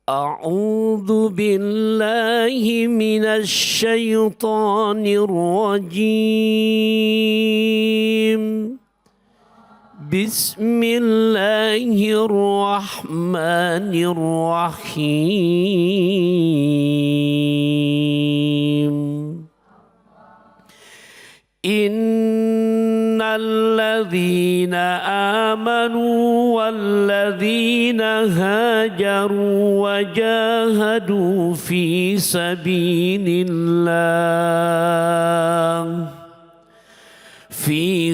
أعوذ بالله من الشيطان الرجيم. بسم الله الرحمن الرحيم. إن الذين آمنوا والذين هاجروا وجاهدوا في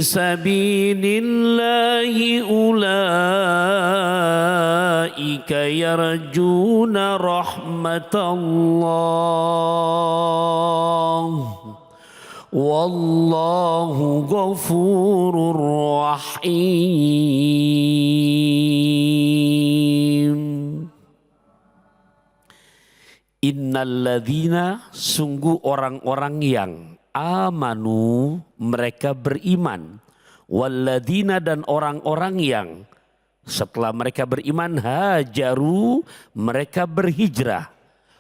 سبيل الله أولئك يرجون رحمة الله والله غفور رحيم. Innalladzina, sungguh orang-orang yang amanu, mereka beriman, walladzina, dan orang-orang yang setelah mereka beriman hajaru, mereka berhijrah,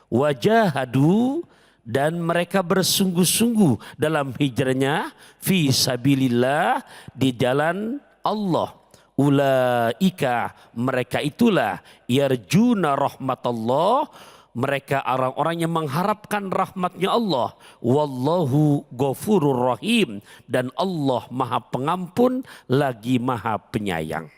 wajahadu, dan mereka bersungguh-sungguh dalam hijrahnya fi sabilillah, di jalan Allah. Ulaika, mereka itulah yarjuna rahmatullah, mereka orang-orang yang mengharapkan rahmatnya Allah. Wallahu ghafurur rahim, dan Allah maha pengampun lagi maha penyayang.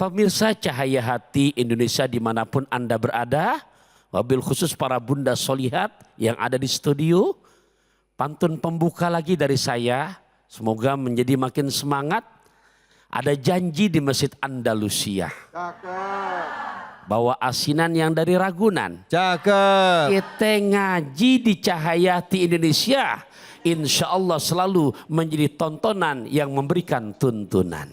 Pemirsa Cahaya Hati Indonesia dimanapun Anda berada, wabil khusus para bunda solihat yang ada di studio, pantun pembuka lagi dari saya, semoga menjadi makin semangat. Ada janji di Masjid Andalusia. Bawa asinan yang dari Ragunan. Cakep. Kita ngaji di Cahaya Hati Indonesia, insya Allah selalu menjadi tontonan yang memberikan tuntunan.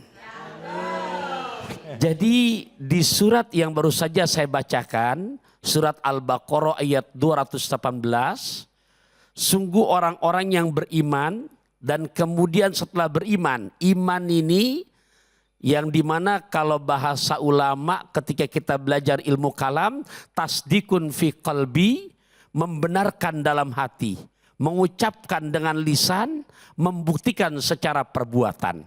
Jadi di surat yang baru saja saya bacakan, surat Al-Baqarah ayat 218, sungguh orang-orang yang beriman dan kemudian setelah beriman, iman ini yang dimana kalau bahasa ulama ketika kita belajar ilmu kalam, tasdikun fi qalbi, membenarkan dalam hati, mengucapkan dengan lisan, membuktikan secara perbuatan.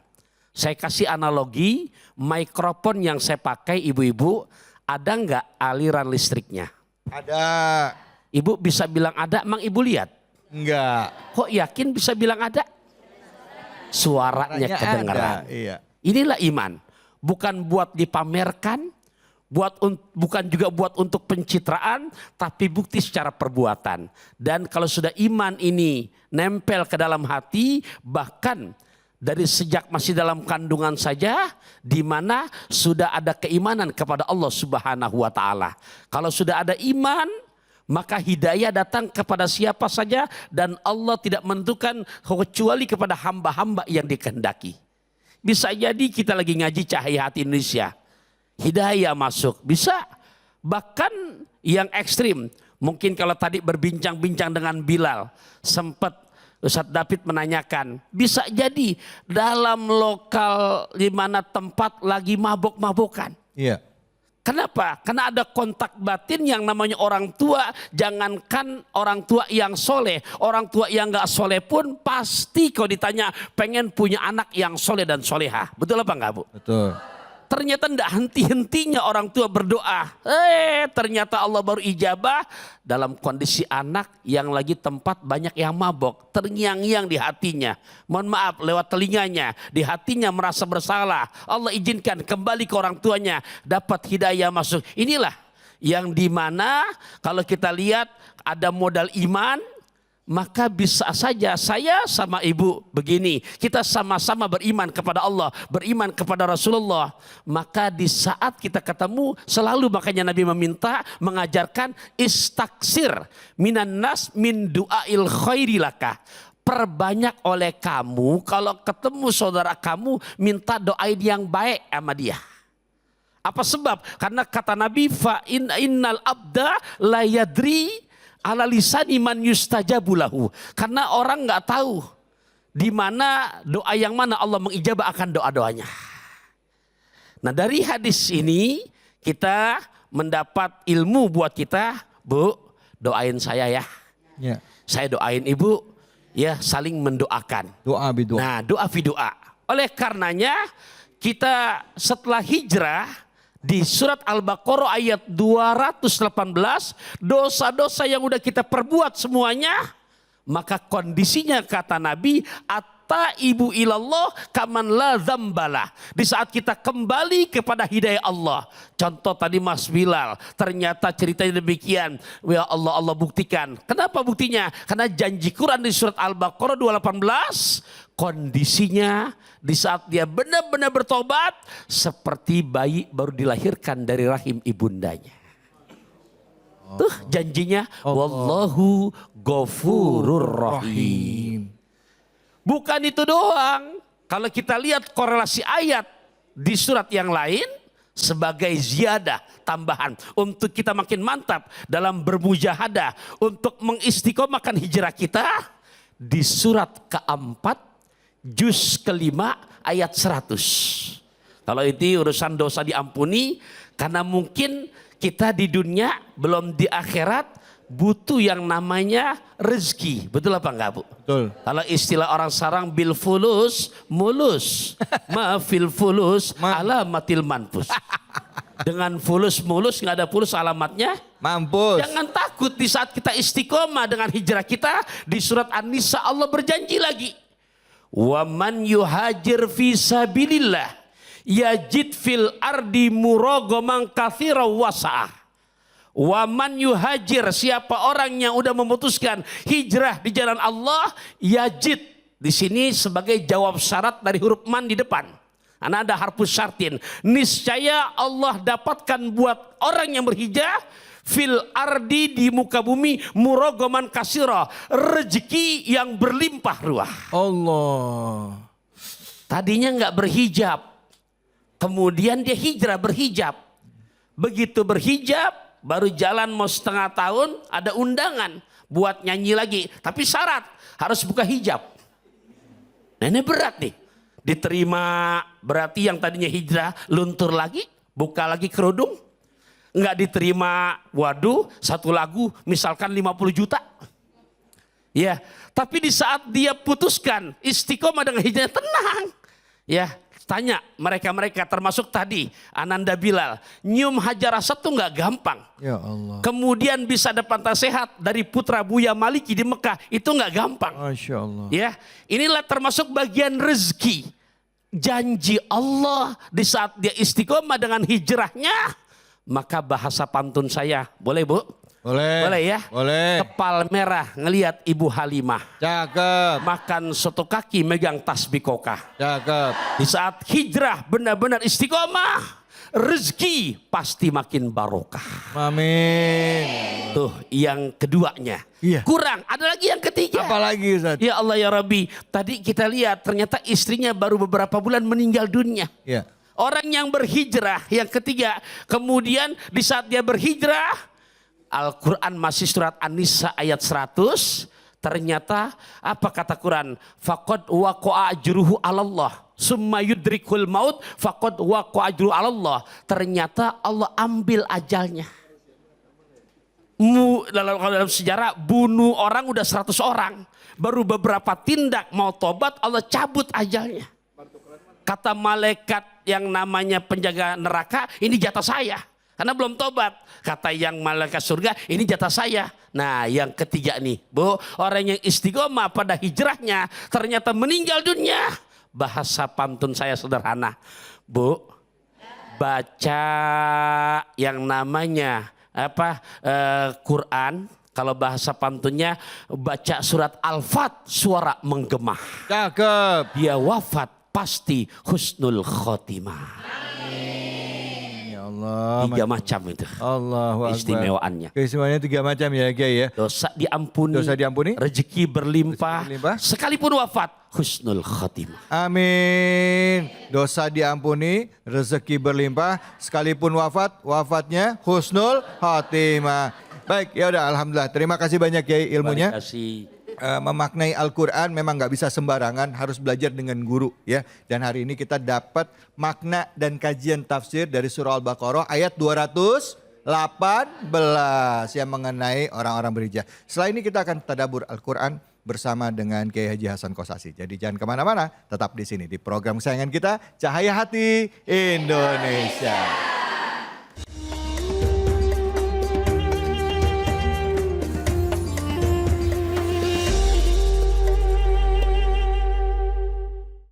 Saya kasih analogi, mikrofon yang saya pakai ibu-ibu, ada nggak aliran listriknya? Ada. Ibu bisa bilang ada, emang ibu lihat? Enggak. Kok yakin bisa bilang ada? Suaranya kedengaran. Ada, iya. Inilah iman, bukan buat dipamerkan, bukan juga buat untuk pencitraan, tapi bukti secara perbuatan. Dan kalau sudah iman ini nempel ke dalam hati, bahkan dari sejak masih dalam kandungan saja, di mana sudah ada keimanan kepada Allah Subhanahu wa Ta'ala. Kalau sudah ada iman, maka hidayah datang kepada siapa saja, dan Allah tidak menentukan kecuali kepada hamba-hamba yang dikehendaki. Bisa jadi kita lagi ngaji Cahaya Hati Indonesia, hidayah masuk, bisa. Bahkan yang ekstrim, mungkin kalau tadi berbincang-bincang dengan Bilal, sempat Ustadz David menanyakan, bisa jadi dalam lokal di mana tempat lagi mabuk-mabukan. Iya. Kenapa? Karena ada kontak batin yang namanya orang tua. Jangankan orang tua yang soleh, orang tua yang gak soleh pun pasti kalau ditanya pengen punya anak yang soleh dan solehah. Betul apa enggak, Bu? Betul. Ternyata tidak henti-hentinya orang tua berdoa. Ternyata Allah baru ijabah dalam kondisi anak yang lagi tempat banyak yang mabok. Terngiang-ngiang di hatinya. Mohon maaf, lewat telinganya. Di hatinya merasa bersalah. Allah izinkan kembali ke orang tuanya. Dapat hidayah masuk. Inilah yang dimana kalau kita lihat ada modal iman, maka bisa saja saya sama ibu begini, kita sama-sama beriman kepada Allah, beriman kepada Rasulullah, maka di saat kita ketemu selalu makanya Nabi mengajarkan istaksir minan nas min du'ail khairi laka. Perbanyak oleh kamu kalau ketemu saudara kamu minta doain yang baik sama dia. Apa sebab? Karena kata Nabi innal abda la yadri ala lisan iman yustajabulahu. Karena orang nggak tahu di mana doa yang mana Allah mengijabah akan doa-doanya. Nah, dari hadis ini kita mendapat ilmu buat kita, Bu, doain saya ya. Ya. Saya doain Ibu, ya saling mendoakan. Doa bidoa. Nah, doa fi doa. Oleh karenanya kita setelah hijrah di surat Al-Baqarah ayat 218, dosa-dosa yang udah kita perbuat semuanya, maka kondisinya kata Nabi, ibu ilallah kaman la dzambala. Di saat kita kembali kepada hidayah Allah. Contoh tadi Mas Bilal, ternyata ceritanya demikian. Ya Allah, Allah buktikan. Kenapa buktinya? Karena janji Quran di surat Al-Baqarah 218, kondisinya di saat dia benar-benar bertobat seperti bayi baru dilahirkan dari rahim ibundanya. Tuh janjinya, wallahu ghafurur rahim. Bukan itu doang. Kalau kita lihat korelasi ayat di surat yang lain sebagai ziyadah, tambahan untuk kita makin mantap dalam bermujahadah untuk mengistiqomahkan hijrah kita, di surat keempat juz kelima ayat 100. Kalau itu urusan dosa diampuni, karena mungkin kita di dunia belum di akhirat butuh yang namanya rezeki. Betul apa enggak, Bu? Betul. Kalau istilah orang sarang bil fulus mulus, maafil fulus alamatil manfus. Dengan fulus mulus nggak ada fulus alamatnya. Mampus. Jangan takut di saat kita istiqomah dengan hijrah kita. Di surat An-Nisa Allah berjanji lagi. Wa man yuhajir fi sabilillah yajid fil ardi muragaman katsira wasa'ah. Waman yuhajir, siapa orang yang udah memutuskan hijrah di jalan Allah, yajid di sini sebagai jawab syarat dari huruf man di depan. Karena ada harfus syartin. Niscaya Allah dapatkan buat orang yang berhijrah fil ardi, di muka bumi, muragoman kasira, rezeki yang berlimpah ruah. Allah. Tadinya nggak berhijab, kemudian dia hijrah berhijab. Begitu berhijab, baru jalan mau setengah tahun ada undangan buat nyanyi lagi. Tapi syarat harus buka hijab. Nah ini berat nih. Diterima berarti yang tadinya hijrah luntur lagi. Buka lagi kerudung. Nggak diterima, waduh satu lagu misalkan 50 juta. Ya, tapi di saat dia putuskan istiqomah dengan hijrah, tenang. Ya, tanya mereka-mereka termasuk tadi Ananda Bilal, nyium hajar asad tuh nggak gampang. Ya Allah. Kemudian bisa dapat nasihat dari putra Buya Maliki di Mekah, itu nggak gampang. Masya Allah. Ya, inilah termasuk bagian rezeki. Janji Allah di saat dia istiqomah dengan hijrahnya, maka bahasa pantun saya, boleh Bu? Boleh. Boleh ya? Boleh. Kepal merah ngelihat Ibu Halimah. Cakep. Makan soto kaki megang tasbih kokah. Cakep. Di saat hijrah benar-benar istiqomah, rezeki pasti makin barokah. Amin. Tuh yang keduanya. Iya. Kurang, ada lagi yang ketiga. Apalagi Ustaz? Ya Allah ya Rabbi, tadi kita lihat ternyata istrinya baru beberapa bulan meninggal dunia. Ya. Orang yang berhijrah yang ketiga, kemudian di saat dia berhijrah, Al-Quran masih surat An-Nisa ayat 100. Ternyata apa kata Quran? Faqad waqa'a ajruhu 'alallah. Summa yudrikul maut faqad waqa'a ajruhu 'alallah. Ternyata Allah ambil ajalnya. Dalam sejarah bunuh orang udah 100 orang. Baru beberapa tindak mau tobat Allah cabut ajalnya. Kata malaikat yang namanya penjaga neraka, ini jatah saya. Karena belum tobat. Kata yang malaikat surga, ini jatah saya. Nah yang ketiga nih, Bu, orang yang istiqomah pada hijrahnya ternyata meninggal dunia. Bahasa pantun saya sederhana. Bu, baca yang namanya Quran. Kalau bahasa pantunnya baca surat Al-Fat, suara menggema. Cakep. Dia wafat pasti husnul khotimah. Allah. 3 macam itu. Allahu Akbar. Istimewaannya. Keistimewaannya 3 macam ya Kiai ya. Dosa diampuni. Dosa diampuni. Rezeki berlimpah. Rezeki berlimpah. Sekalipun wafat husnul khotimah. Amin. Dosa diampuni, rezeki berlimpah, sekalipun wafatnya husnul khotimah. Baik, ya udah alhamdulillah. Terima kasih banyak Kiai ilmunya. Terima kasih. Memaknai Al-Quran memang nggak bisa sembarangan, harus belajar dengan guru ya. Dan hari ini kita dapat makna dan kajian tafsir dari surah Al-Baqarah ayat 218. 18 yang mengenai orang-orang berhijrah. Setelah ini kita akan tadabbur Al-Quran bersama dengan Kiai Haji Hasan Kosasi. Jadi jangan kemana-mana, tetap di sini di program kesayangan kita, Cahaya Hati Indonesia.